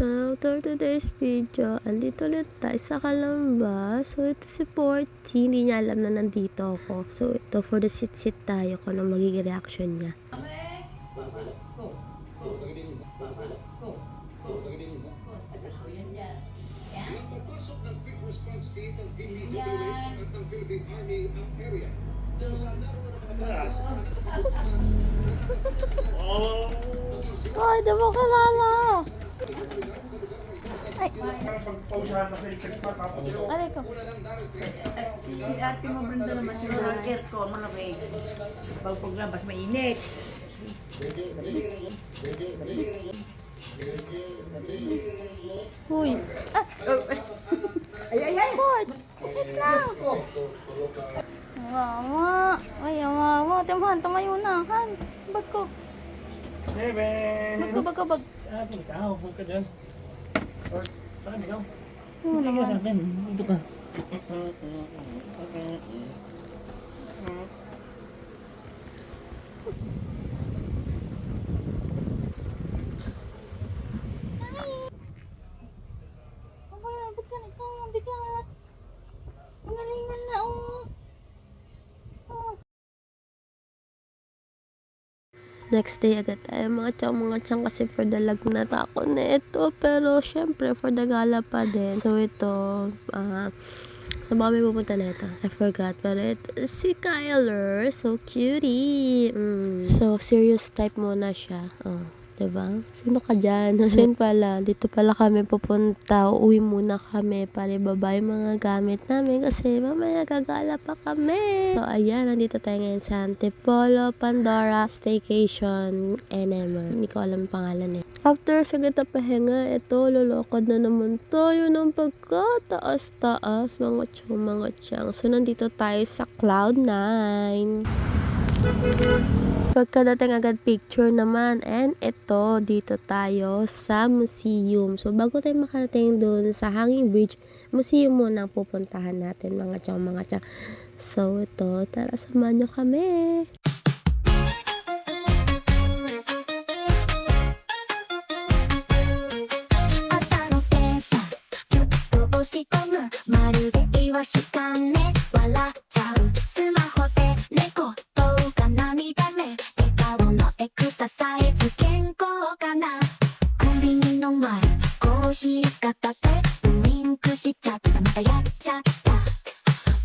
So, for today's video, andito ulit tayo sa Calamba. So, ito si Porty. Hindi niya alam na nandito ako. So, ito for the sit-sit tayo kung ano magiging reaction niya. Pagpasok ng quick response team ng DPWH at ng Philippine Army ang area kung saan naroon ang mga Ay, di mo kilala! Ay, aray ko. Si ate mo Brenda naman siya aircon malamig. Pag paglabas mainit. Huy. Ay. Port! Bakit lang? Mama. Ay, mama. Timahan, tumayo na. Han, bag ko. Bebe! Bag ko. Ah, ikaw, huwag ka dyan. Or, saan ikaw? Oo Sige naman. sa akin, dito ka. Ay, ba't ganito? Ang bigat. Ang galingan na, oh. Next day agad tayo mga chang kasi for the lagnat ako na ito. Pero syempre for the gala pa din. So ito, saan ba kami pupunta na ito? I forgot. Pero ito, si Kyler. So cutie. So serious type muna siya. Oh. Diba? Sino ka dyan? Sino pala? Dito pala kami pupunta. Uwi muna kami para ibaba yung mga gamit namin kasi mamaya gagala pa kami. So, ayan. Nandito tayo ngayon sa Antipolo, Pandora, Staycation, NMR. Hindi ko alam ang pangalan eh. After saglit na pahinga, ito, lulokod na naman tayo ng pagkataas-taas. Mga tiyang. So, nandito tayo sa Cloud9. Pagkadating agad picture naman, and ito, dito tayo sa museum. So, bago tayo makarating doon sa Hanging Bridge, museum muna ang pupuntahan natin, mga tiyang. So, ito, tara, samahan nyo kami. まるでイワシかね笑っちゃうスマホで猫動画涙目笑顔のエクササイズ健康かなコンビニの前コーヒー片手ウインクしちゃったまたやっちゃった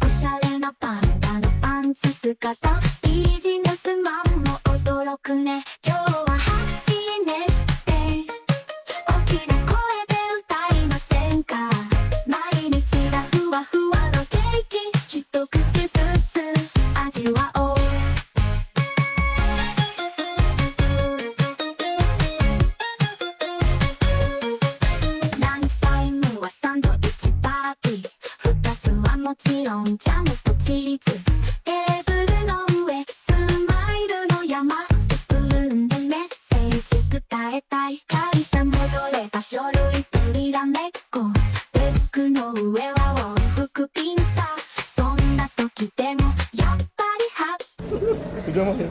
おしゃれなパンダのパンツ姿ビジネスマンも驚くね今日はハッピーネスデイ大きな声で歌いませんか毎日がふわふわのケーキ一口ずつ味わおうランチタイムはサンドイッチパーティー二つはもちろんジャムとチーズテーブルの上スマイルの山スプーンでメッセージ伝えたい会社戻れば書類とにらめっこデスクの上は往復ピンタそんな時でもやっぱりハッ Tignan mo siya.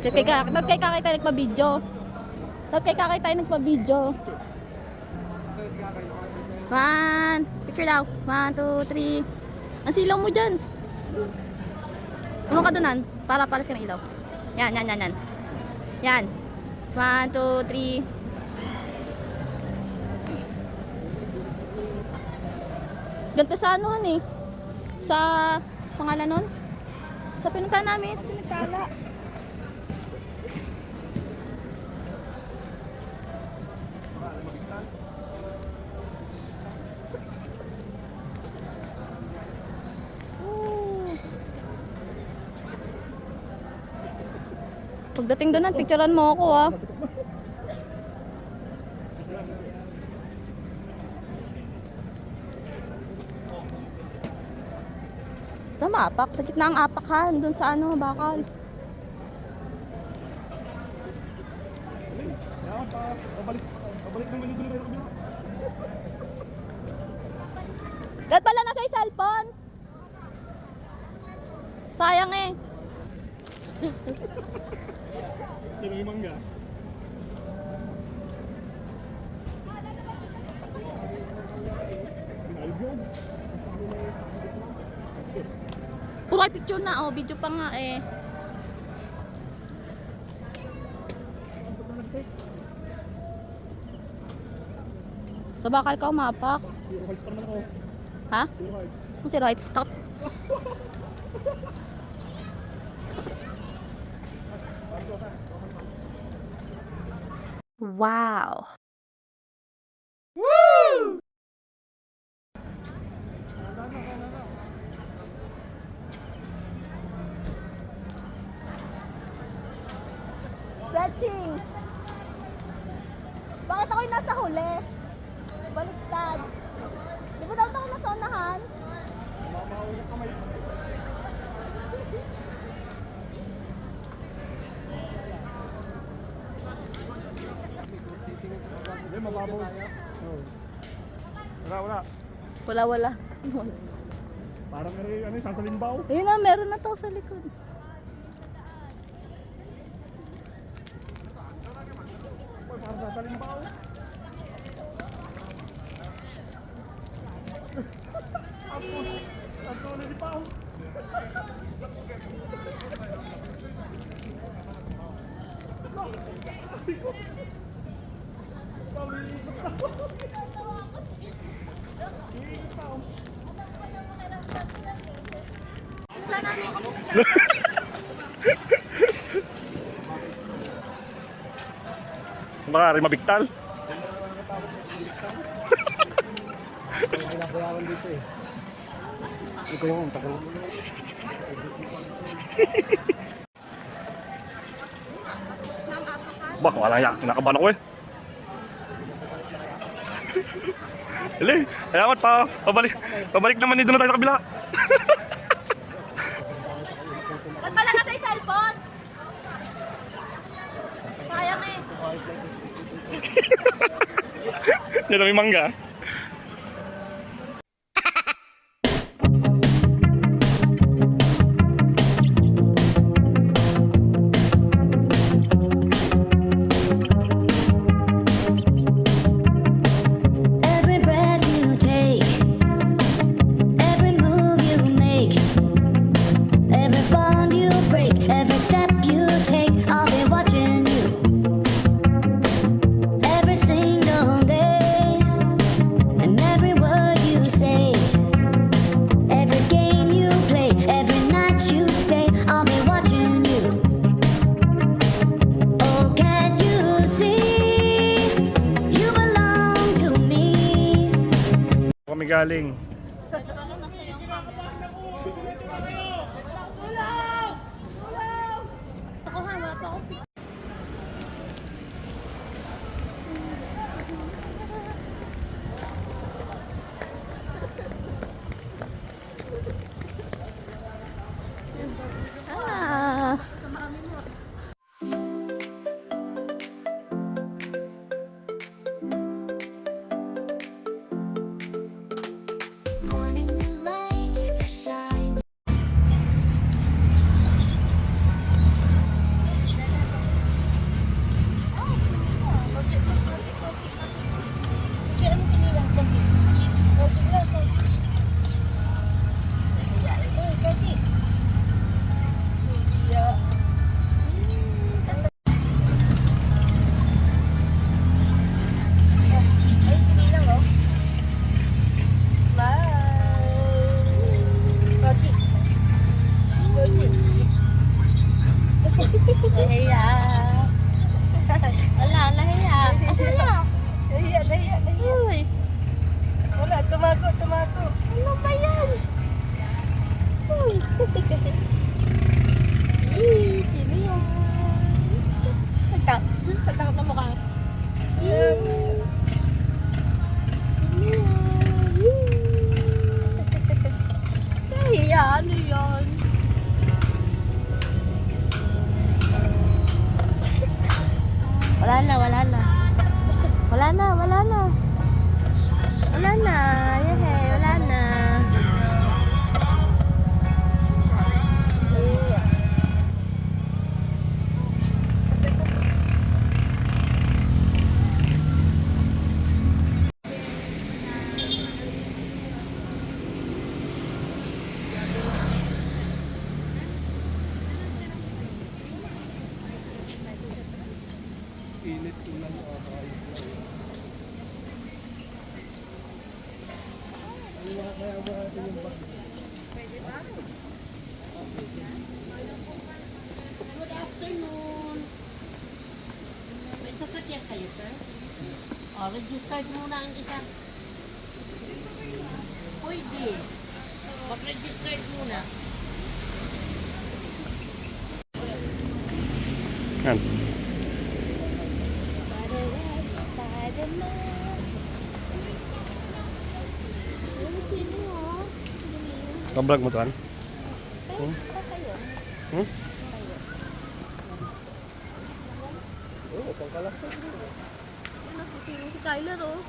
Ba't kay kakay tayo nagpa-video? Ba't kay kakay tayo nagpa-video? Picture daw. 1, 2, 3. Ang silaw mo dyan. Ano ka doon, para pares ka ng ilaw. Yan. Yan. 1, 2, 3. Ganito sa anuhan eh. Sa pangalan nun? Sa pinunta namin sa Sinagkala. Pagdating doon, picturean mo ako ah. Sa maapak, sa gitna ang apakan, doon sa ano, bakal. Pabalik naman yung dulo meron. Dahil pala nasa yung cellphone. Sayang eh. Pero yung mangga. Puro picture na, oh. Video pa nga eh. Sa bakal ka umapak? Ha? Ang si Right Stout. Wow! Stretching! Bakit ako yung nasa huli? Baliktad. Di ba dapat ako nasa unahan? Hindi, mababaw. Wala. Wala. Parang ano, sasalimbaw. Ayun na, meron na to sa likod. Parang sasalimbaw. Ako na di Pao. Baka rin mabigtal. Kailangan dito eh. Ito yung tagal. Bah, wala yan. Kinakabahan ako eh. Hili, ayamat pa. Pabalik naman dito na tayo sa kabila. Ba't pala nasa yung cellphone? Sayang eh. Yan na may mangga. Every breath you take, every move you make, every bond you break, every step you take, I'll be watching you. Every single day, and every word you say, every game you play, every night you stay, I'll be watching you. Oh, can't you see? You belong to me. Kami galing. Ah. Morning light shine. Nahiya. Wala, nahiya. Uy, Wala, tumago. ano ba yan? Uy. Sino yan? Nagtakot na mukha. Nahiya, ano yun? Wala na. Wala na. Yehey, wala na. Good afternoon. May sasakyan kayo, sir? O, registered muna ang isa. Pwede. Mag-registered muna. Yan. Kabrag mo tuan? Hmm? Si Kyler, oh.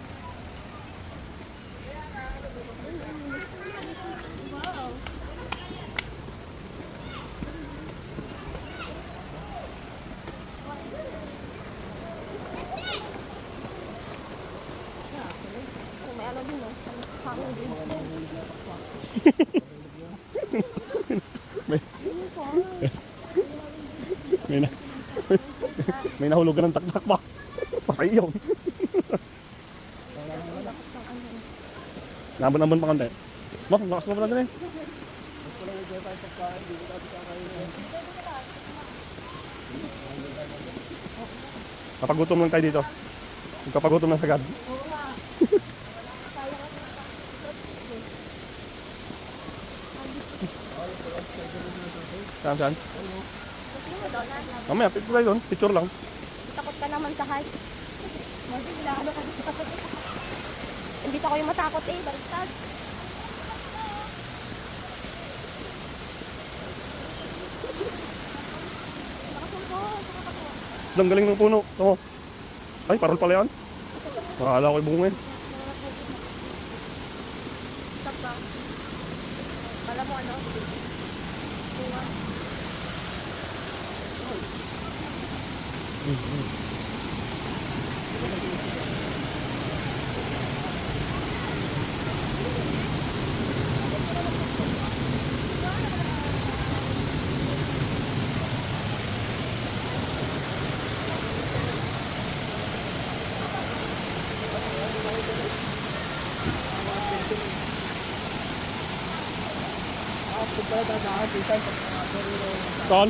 May ano din, oh. Hanging May na may nahulog ka ng taktak ba? Patay yun. Naban-naban pa kante. Ba, lakas mo pa natin eh. Kapagutom lang tayo dito. Kapagutom lang sagad. Saan? Mamaya, picture tayo doon. Picture lang. Takot ka naman sa height. Hindi ako yung matakot eh. Baliktad. Ang galing ng puno. Oo. Ay, parol pala yan. Makakala ko yung bungin. Stop ba? Alam mo ano? Bunga. Saan?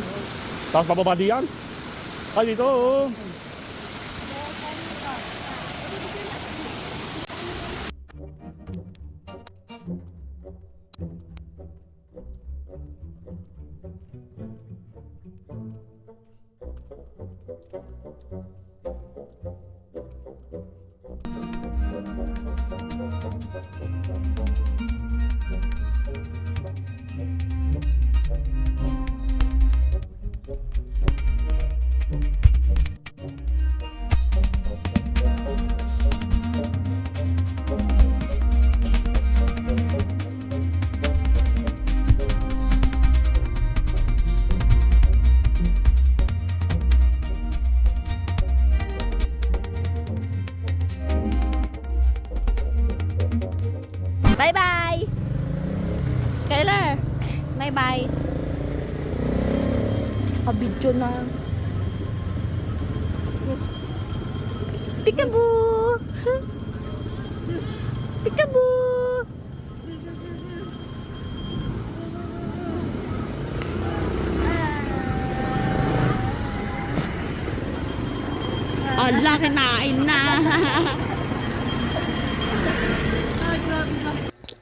Tapos bababa diyan. Ay, dito. Oh. Bye-bye! Kyler! Bye-bye! Kabidyo na. Peekaboo! Peekaboo! Ala, kinain na!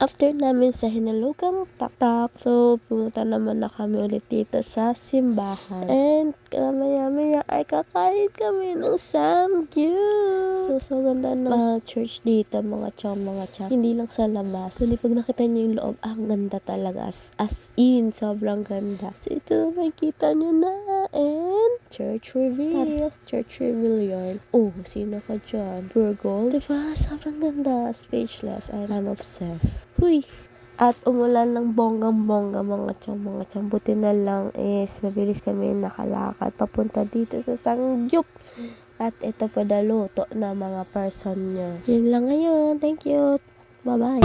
After namin sa Hinalukang Taktak, so pumunta naman na kami ulit dito sa simbahan. And maya-maya ay kakain kami ng samgyup. So ganda ng mga church dito, mga chong. Hindi lang sa labas. Kundi pag nakita niyo yung loob, ang ganda talaga. As in, sobrang ganda. So ito, makikita niyo na. And church reveal. Church reveal yun. Oh, sino ka dyan? Pure gold. Diba? Sobrang ganda. Speechless. I'm obsessed. Huy! At umulan ng bonggang-bongga mga chong. Buti na lang is mabilis kami nakalakad papunta dito sa Samgyup. At ito pa luto na mga person nyo. Yun lang ngayon. Thank you. Bye-bye.